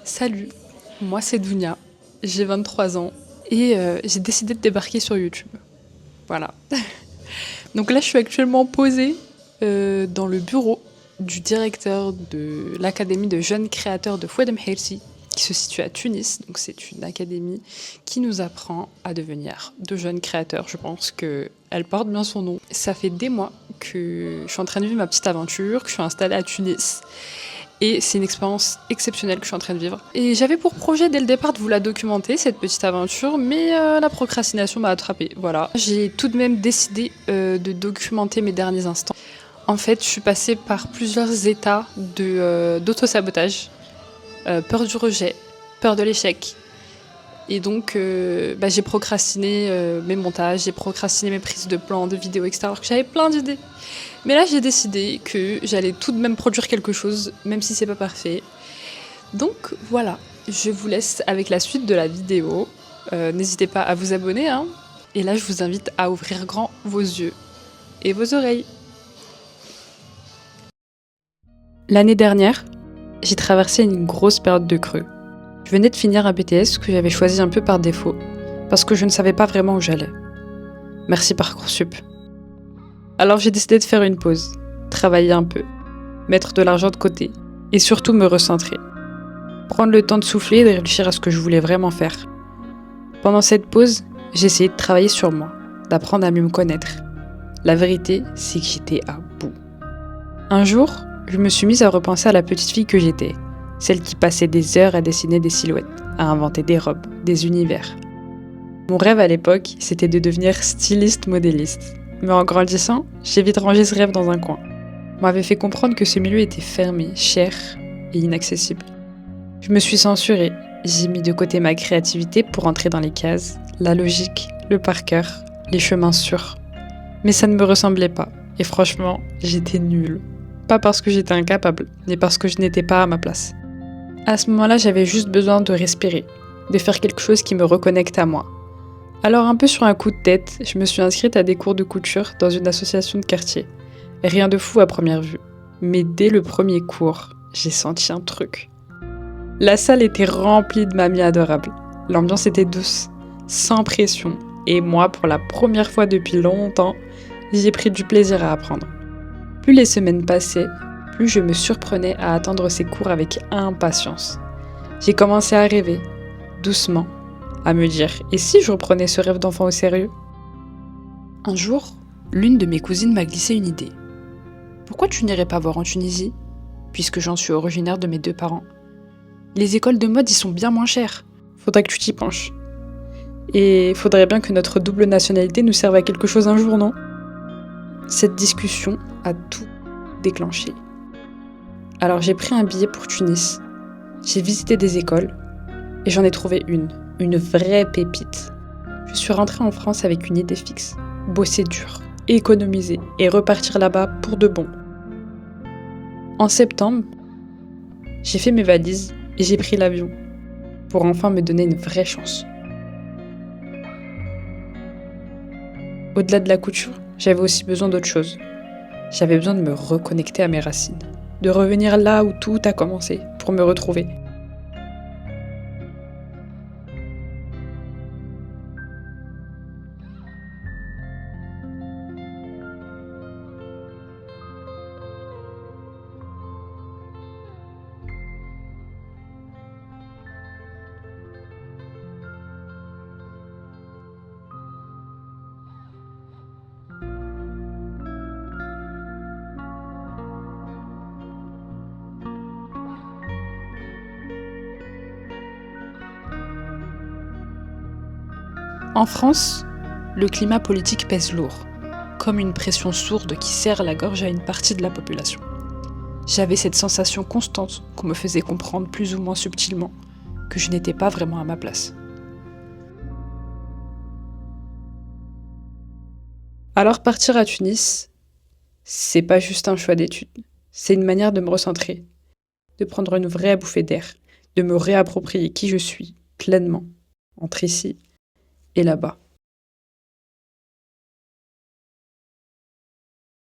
Salut, moi c'est Dounia, j'ai 23 ans et j'ai décidé de débarquer sur YouTube. Voilà. Donc là je suis actuellement posée dans le bureau du directeur de l'académie de jeunes créateurs de Foued Mhersi qui se situe à Tunis. Donc c'est une académie qui nous apprend à devenir de jeunes créateurs. Je pense qu'elle porte bien son nom. Ça fait des mois que je suis en train de vivre ma petite aventure, que je suis installée à Tunis. Et c'est une expérience exceptionnelle que je suis en train de vivre. Et j'avais pour projet dès le départ de vous la documenter, cette petite aventure, mais la procrastination m'a attrapée. Voilà. J'ai tout de même décidé de documenter mes derniers instants. En fait, je suis passée par plusieurs états d'auto-sabotage. Peur du rejet, peur de l'échec. Et donc, j'ai procrastiné mes montages, j'ai procrastiné mes prises de plans, de vidéos, etc. Alors que j'avais plein d'idées. Mais là, j'ai décidé que j'allais tout de même produire quelque chose, même si c'est pas parfait. Donc voilà, je vous laisse avec la suite de la vidéo. N'hésitez pas à vous abonner, hein. Et là, je vous invite à ouvrir grand vos yeux et vos oreilles. L'année dernière, j'ai traversé une grosse période de creux. Je venais de finir un BTS que j'avais choisi un peu par défaut, parce que je ne savais pas vraiment où j'allais. Merci Parcoursup. Alors j'ai décidé de faire une pause, travailler un peu, mettre de l'argent de côté, et surtout me recentrer. Prendre le temps de souffler et de réfléchir à ce que je voulais vraiment faire. Pendant cette pause, j'ai essayé de travailler sur moi, d'apprendre à mieux me connaître. La vérité, c'est que j'étais à bout. Un jour, je me suis mise à repenser à la petite fille que j'étais, celle qui passait des heures à dessiner des silhouettes, à inventer des robes, des univers. Mon rêve à l'époque, c'était de devenir styliste modéliste. Mais en grandissant, j'ai vite rangé ce rêve dans un coin. On m'avait fait comprendre que ce milieu était fermé, cher et inaccessible. Je me suis censurée, j'ai mis de côté ma créativité pour entrer dans les cases, la logique, le par cœur, les chemins sûrs. Mais ça ne me ressemblait pas, et franchement, j'étais nulle. Pas parce que j'étais incapable, mais parce que je n'étais pas à ma place. À ce moment-là, j'avais juste besoin de respirer, de faire quelque chose qui me reconnecte à moi. Alors un peu sur un coup de tête, je me suis inscrite à des cours de couture dans une association de quartier. Rien de fou à première vue. Mais dès le premier cours, j'ai senti un truc. La salle était remplie de mamies adorables. L'ambiance était douce, sans pression. Et moi, pour la première fois depuis longtemps, j'ai pris du plaisir à apprendre. Plus les semaines passaient, plus je me surprenais à attendre ces cours avec impatience. J'ai commencé à rêver, doucement, à me dire « Et si je reprenais ce rêve d'enfant au sérieux ?» Un jour, l'une de mes cousines m'a glissé une idée. « Pourquoi tu n'irais pas voir en Tunisie, puisque j'en suis originaire de mes deux parents? Les écoles de mode y sont bien moins chères. Faudrait que tu t'y penches. Et faudrait bien que notre double nationalité nous serve à quelque chose un jour, non ?» Cette discussion a tout déclenché. Alors j'ai pris un billet pour Tunis. J'ai visité des écoles et j'en ai trouvé une vraie pépite. Je suis rentrée en France avec une idée fixe. Bosser dur, économiser et repartir là-bas pour de bon. En septembre, j'ai fait mes valises et j'ai pris l'avion pour enfin me donner une vraie chance. Au-delà de la couture, j'avais aussi besoin d'autre chose. J'avais besoin de me reconnecter à mes racines, de revenir là où tout a commencé pour me retrouver. En France, le climat politique pèse lourd, comme une pression sourde qui serre la gorge à une partie de la population. J'avais cette sensation constante qu'on me faisait comprendre plus ou moins subtilement que je n'étais pas vraiment à ma place. Alors partir à Tunis, c'est pas juste un choix d'études, c'est une manière de me recentrer, de prendre une vraie bouffée d'air, de me réapproprier qui je suis pleinement, entre ici et là-bas.